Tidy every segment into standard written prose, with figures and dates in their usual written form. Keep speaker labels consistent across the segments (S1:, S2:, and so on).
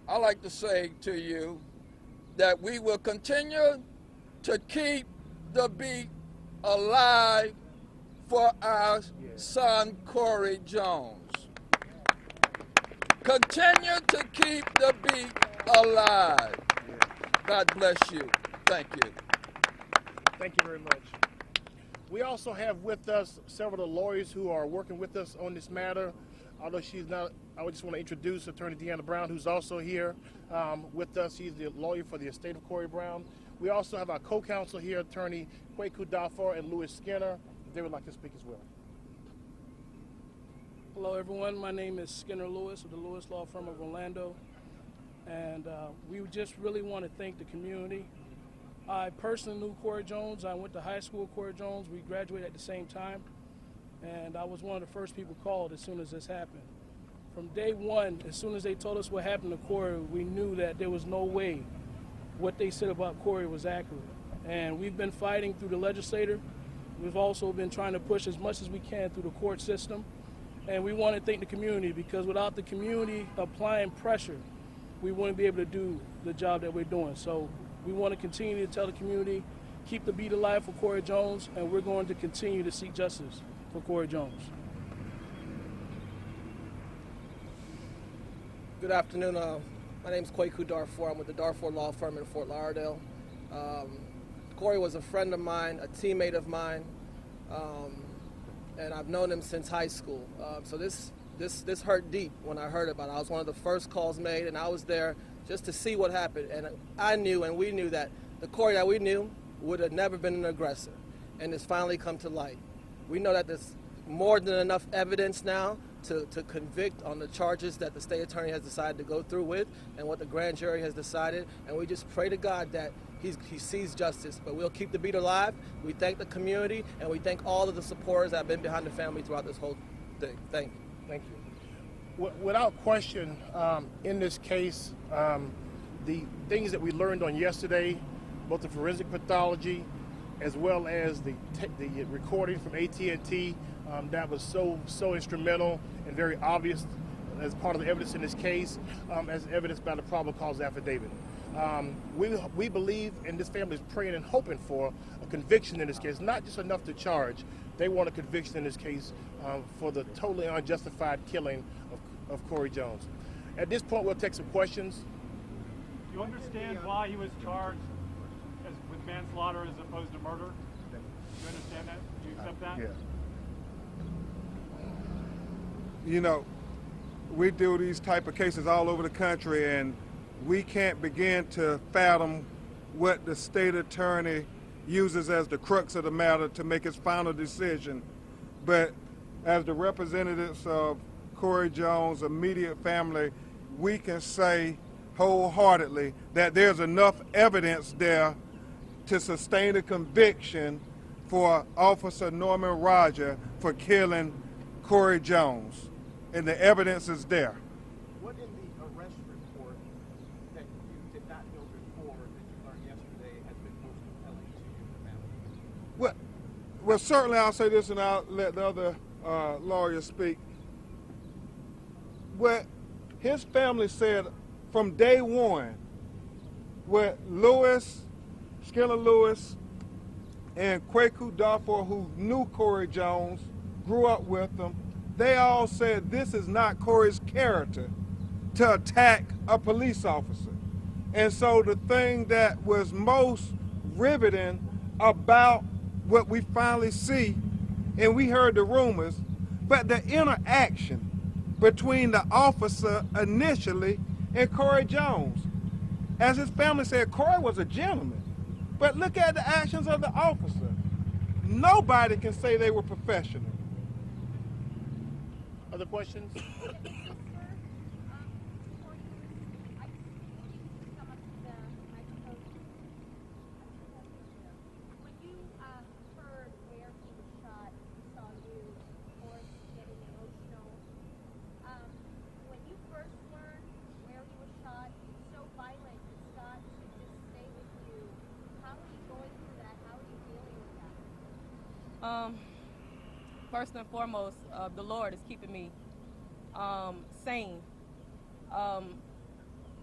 S1: I'd like to say to you that we will continue to keep the beat alive for our son, Corey Jones. Continue to keep the beat alive. God bless you. Thank you.
S2: Thank you very much. We also have with us several of the lawyers who are working with us on this matter. Although she's not, I would just want to introduce Attorney Deanna Brown, who's also here with us. She's the lawyer for the estate of Corey Brown. We also have our co-counsel here, Attorney Kwaku Dafor and Lewis Skinner. They would like to speak as well.
S3: Hello, everyone. My name is Skinner Lewis of the Lewis Law Firm of Orlando. And we just really want to thank the community. I personally knew Corey Jones. I went to high school with Corey Jones. We graduated at the same time. And I was one of the first people called as soon as this happened. From day one, as soon as they told us what happened to Corey, we knew that there was no way what they said about Corey was accurate. And we've been fighting through the legislature. We've also been trying to push as much as we can through the court system. And we want to thank the community, because without the community applying pressure, we wouldn't be able to do the job that we're doing. So we want to continue to tell the community, keep the beat alive for Corey Jones, and we're going to continue to seek justice for Corey Jones.
S4: Good afternoon. My name is Kwaku Dafor. I'm with the Dafor Law Firm in Fort Lauderdale. Corey was a friend of mine, a teammate of mine, and I've known him since high school. So this hurt deep when I heard about it. I was one of the first calls made, and I was there just to see what happened. And I knew, and we knew, that the Corey that we knew would have never been an aggressor, and it's finally come to light. We know that there's more than enough evidence now to convict on the charges that the state attorney has decided to go through with and what the grand jury has decided. And we just pray to God that he sees justice. But we'll keep the beat alive. We thank the community, and we thank all of the supporters that have been behind the family throughout this whole thing. Thank you.
S2: Thank you. Without question, in this case, the things that we learned on yesterday, both the forensic pathology as well as the recording from AT&T, that was so instrumental and very obvious as part of the evidence in this case, as evidenced by the probable cause affidavit. We believe, and this family is praying and hoping for a conviction in this case, not just enough to charge. They want a conviction in this case for the totally unjustified killing of Corey Jones. At this point, we'll take some questions.
S5: Do you understand why he was charged with manslaughter as opposed to murder? Do you understand that? Do you accept that?
S6: Yeah. You know, we do these type of cases all over the country, and we can't begin to fathom what the state attorney uses as the crux of the matter to make his final decision. But as the representatives of Corey Jones' immediate family, we can say wholeheartedly that there's enough evidence there to sustain a conviction for Officer Nouman Raja for killing Corey Jones. And the evidence is there.
S7: What in the arrest report that you did not know before that you learned yesterday has been most compelling to you and the family?
S6: Well, certainly I'll say this, and I'll let the other lawyers speak. What his family said from day one, what Skinner Lewis, and Kwaku Dafor, who knew Corey Jones, grew up with him, they all said this is not Corey's character to attack a police officer. And so the thing that was most riveting about what we finally see, and we heard the rumors, but the interaction between the officer initially and Corey Jones. As his family said, Corey was a gentleman. But look at the actions of the officer. Nobody can say they were professional.
S2: Other questions?
S8: First and foremost, the Lord is keeping me sane.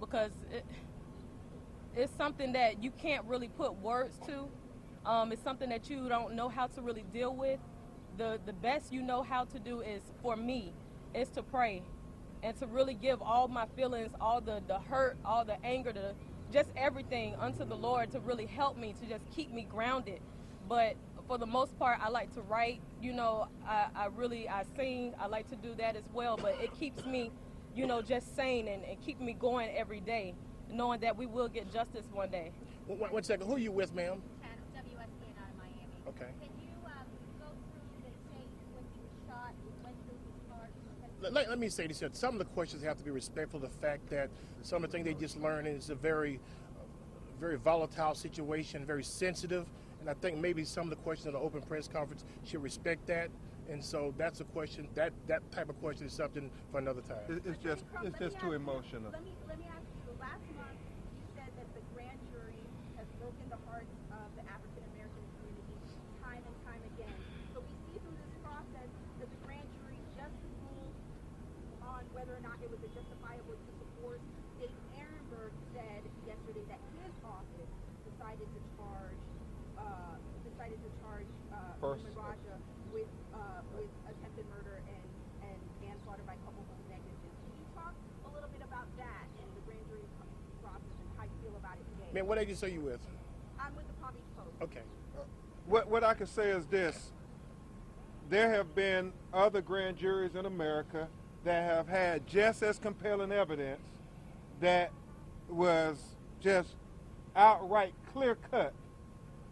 S8: because it's something that you can't really put words to. It's something that you don't know how to really deal with. The best you know how to do is, for me, is to pray and to really give all my feelings, all the hurt, all the anger, just everything unto the Lord to really help me, to just keep me grounded. But for the most part, I like to write. You know, I sing. I like to do that as well. But it keeps me, you know, just sane and keep me going every day, knowing that we will get justice one day.
S2: One second. Who are you with, ma'am?
S9: WSPN out of Miami.
S2: Okay.
S9: Can you go through the tape when he was shot, went through his heart?
S2: Let me say this here. Some of the questions have to be respectful of the fact that some of the things they just learned is a very volatile situation, very sensitive. And I think maybe some of the questions in the open press conference should respect that. And so that's a question, that type of question is something for another time.
S6: It's just too emotional.
S9: Let me ask you, last month you said that the grand jury has broken the hearts of the African American community time and time again. So we see through this process that the grand jury just ruled on whether or not it was a justifiable use of force. Dave Ehrenberg said yesterday that his office decided to charge Nouman Raja with attempted murder and manslaughter by culpable negligence. Can you talk a little bit about that and the grand jury process and how you feel about it today?
S2: Man, what agency are you with?
S9: I'm with the Palm Beach Post.
S2: Okay.
S6: What I can say is this. There have been other grand juries in America that have had just as compelling evidence that was just outright clear-cut,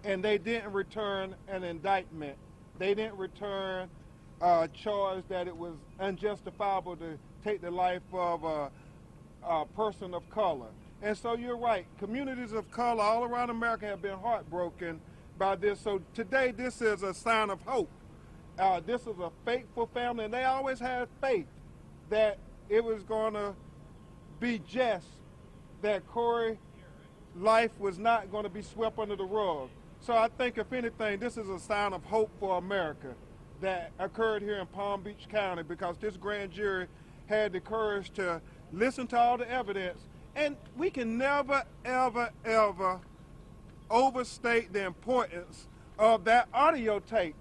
S6: and they didn't return an indictment. They didn't return a charge that it was unjustifiable to take the life of a person of color. And so you're right, communities of color all around America have been heartbroken by this. So today this is a sign of hope. This is a faithful family, and they always had faith that it was going to be just, that Corey's life was not going to be swept under the rug. So I think, if anything, this is a sign of hope for America that occurred here in Palm Beach County, because this grand jury had the courage to listen to all the evidence. And we can never, ever, ever overstate the importance of that audio tape.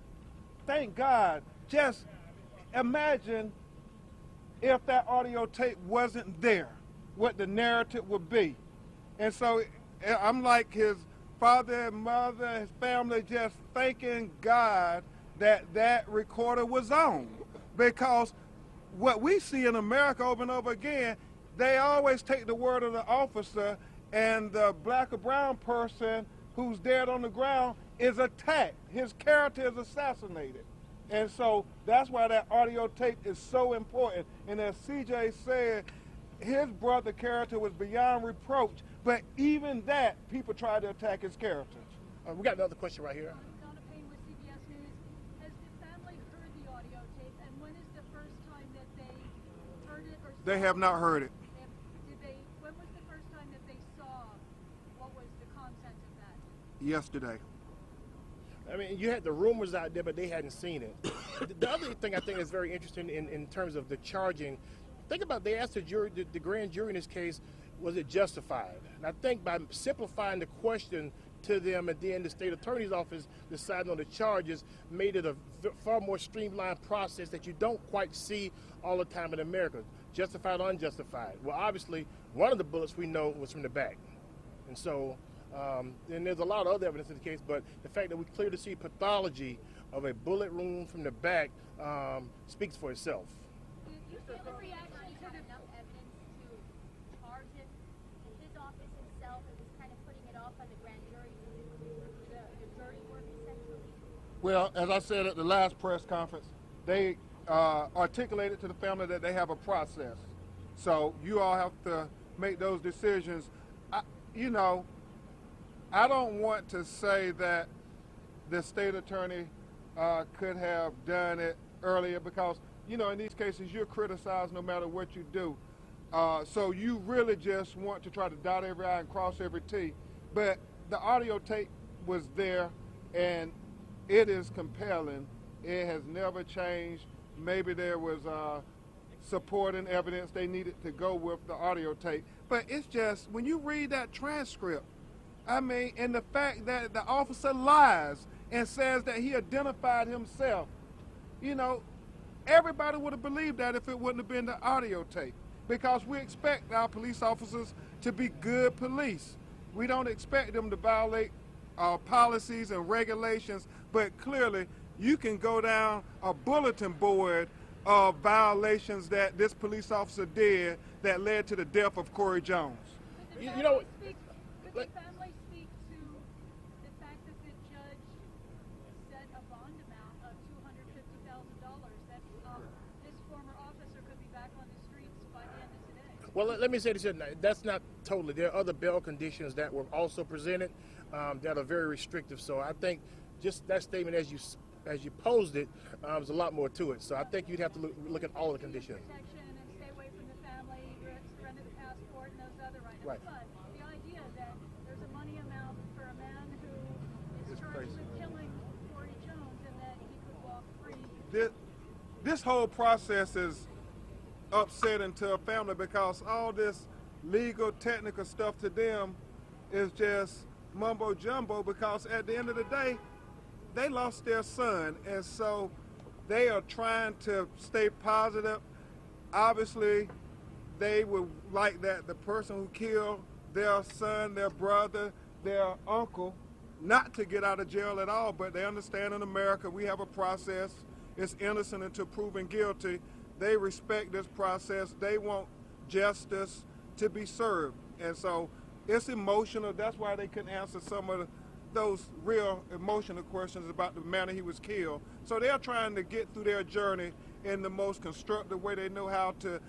S6: Thank God. Just imagine if that audio tape wasn't there, what the narrative would be. And so I'm like his father and mother, his family, just thanking God that that recorder was on. Because what we see in America over and over again, they always take the word of the officer, and the black or brown person who's dead on the ground is attacked. His character is assassinated. And so that's why that audio tape is so important. And as CJ said, his brother character was beyond reproach. But even that, people tried to attack his character.
S2: We got another question right here.
S10: Donna Payne with CBS News. Has the family heard the audio tape, and when is the first time that they heard it? Or
S6: They have not heard it.
S10: When was the first time that they saw what was the content of that?
S6: Yesterday.
S2: I mean, you had the rumors out there, but they hadn't seen it. The other thing I think is very interesting in terms of the charging, think about, they asked the grand jury in this case, was it justified? And I think by simplifying the question to them, and then the state attorney's office deciding on the charges, made it a far more streamlined process that you don't quite see all the time in America. Justified or unjustified? Well, obviously, one of the bullets we know was from the back. And so, and there's a lot of other evidence in the case, but the fact that we clearly see pathology of a bullet wound from the back speaks for itself.
S9: Do you feel the reaction had enough evidence to charge it? His office himself, it was kind of putting it off on the grand jury to do the dirty work, essentially?
S6: Well, as I said at the last press conference, they articulated to the family that they have a process. So you all have to make those decisions. I don't want to say that the state attorney could have done it earlier, because, in these cases, you're criticized no matter what you do. So you really just want to try to dot every I and cross every T. But the audio tape was there, and it is compelling. It has never changed. Maybe there was supporting evidence they needed to go with the audio tape. But it's just, when you read that transcript, I mean, and the fact that the officer lies and says that he identified himself, you know, everybody would have believed that if it wouldn't have been the audio tape. Because we expect our police officers to be good police. We don't expect them to violate our policies and regulations, but clearly you can go down a bulletin board of violations that this police officer did that led to the death of Corey Jones.
S10: Could the family speak to the fact that the judge set a bond amount of $250,000 that this former officer could be back on the streets by the end of today?
S2: Well, let me say this, that's not totally. There are other bail conditions that were also presented that are very restrictive. So I think just that statement as you posed it, there's a lot more to it. So I think you'd have to look at all the conditions.
S10: Protection and stay away from the family, surrender the passport and those other items.
S2: Right.
S10: But the idea that there's a money amount for a man who is charged with killing Corey Jones and that he could walk free.
S6: This whole process is upsetting to a family because all this legal, technical stuff to them is just mumbo jumbo, because at the end of the day, they lost their son, and so they are trying to stay positive. Obviously, they would like that the person who killed their son, their brother, their uncle, not to get out of jail at all, but they understand in America we have a process. It's innocent until proven guilty. They respect this process. They want justice to be served, and so it's emotional. That's why they couldn't answer some of those real emotional questions about the manner he was killed. So they're trying to get through their journey in the most constructive way they know how to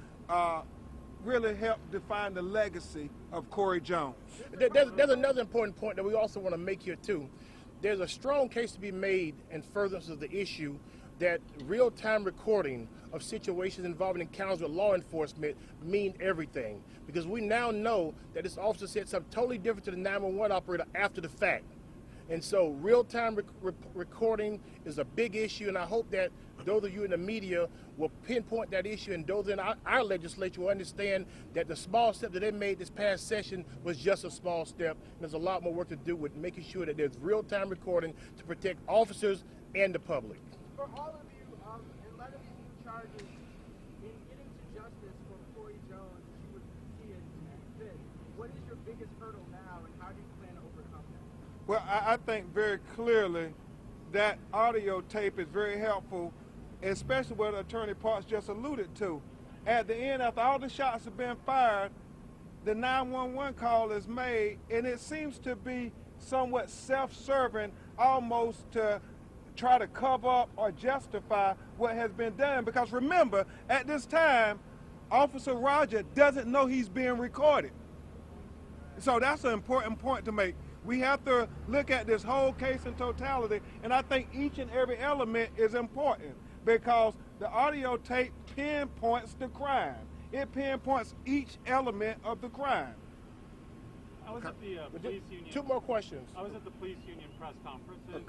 S6: really help define the legacy of Corey Jones.
S2: There's another important point that we also want to make here too. There's a strong case to be made in furtherance of the issue that real-time recording of situations involving encounters with law enforcement mean everything. Because we now know that this officer said something totally different to the 911 operator after the fact. And so real-time recording is a big issue, and I hope that those of you in the media will pinpoint that issue, and those in our legislature will understand that the small step that they made this past session was just a small step. And there's a lot more work to do with making sure that there's real-time recording to protect officers and the public.
S7: For all of you, in light of these new charges, in getting to justice for Corey Jones, as you would see it and fit, what is your biggest hurdle now, and how do you plan to overcome that?
S6: Well, I think very clearly that audio tape is very helpful, especially what Attorney Parks just alluded to. At the end, after all the shots have been fired, the 911 call is made, and it seems to be somewhat self-serving, almost to try to cover up or justify what has been done. Because remember, at this time, Officer Raja doesn't know he's being recorded. So that's an important point to make. We have to look at this whole case in totality, and I think each and every element is important because the audio tape pinpoints the crime. It pinpoints each element of the crime.
S5: I was at the police union.
S2: Two more questions.
S5: I was at the police union press conference, and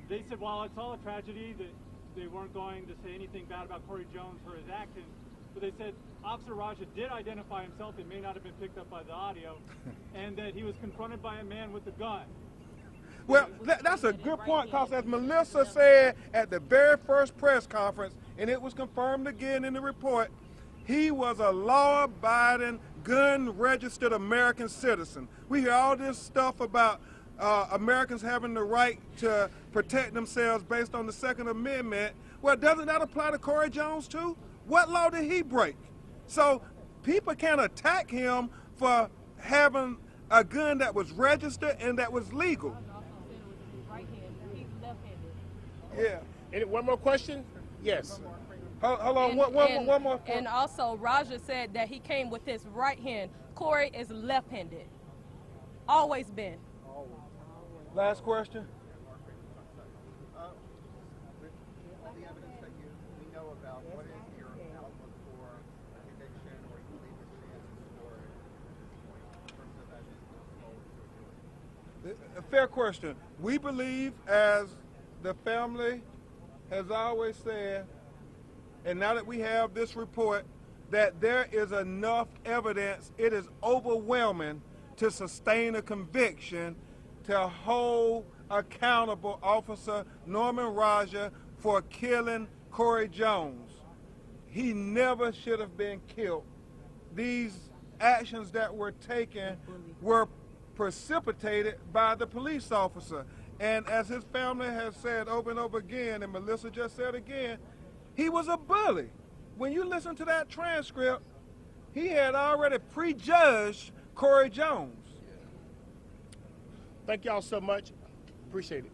S5: they said while it's all a tragedy that they weren't going to say anything bad about Corey Jones for his actions, but they said Officer Raja did identify himself. It may not have been picked up by the audio, and that he was confronted by a man with a gun.
S6: Well, that's a good point, because as Melissa said at the very first press conference, and it was confirmed again in the report, he was a law-abiding, gun-registered American citizen. We hear all this stuff about Americans having the right to protect themselves based on the Second Amendment. Well, doesn't that apply to Corey Jones too? What law did he break? So people can't attack him for having a gun that was registered and that was legal. Yeah.
S2: One more question? Yes.
S6: Hold on, one more.
S8: And also, Raja said that he came with his right hand. Corey is left-handed. Always been.
S6: Last question.
S7: With all the evidence that we know about, what is your outlook for a conviction, or you believe the chances for it in terms of evidence?
S6: A fair question. We believe, as the family has always said, and now that we have this report, that there is enough evidence, it is overwhelming to sustain a conviction to hold accountable Officer Nouman Raja for killing Corey Jones. He never should have been killed. These actions that were taken were precipitated by the police officer. And as his family has said over and over again, and Melissa just said again, he was a bully. When you listen to that transcript, he had already prejudged Corey Jones.
S2: Thank y'all so much. Appreciate it.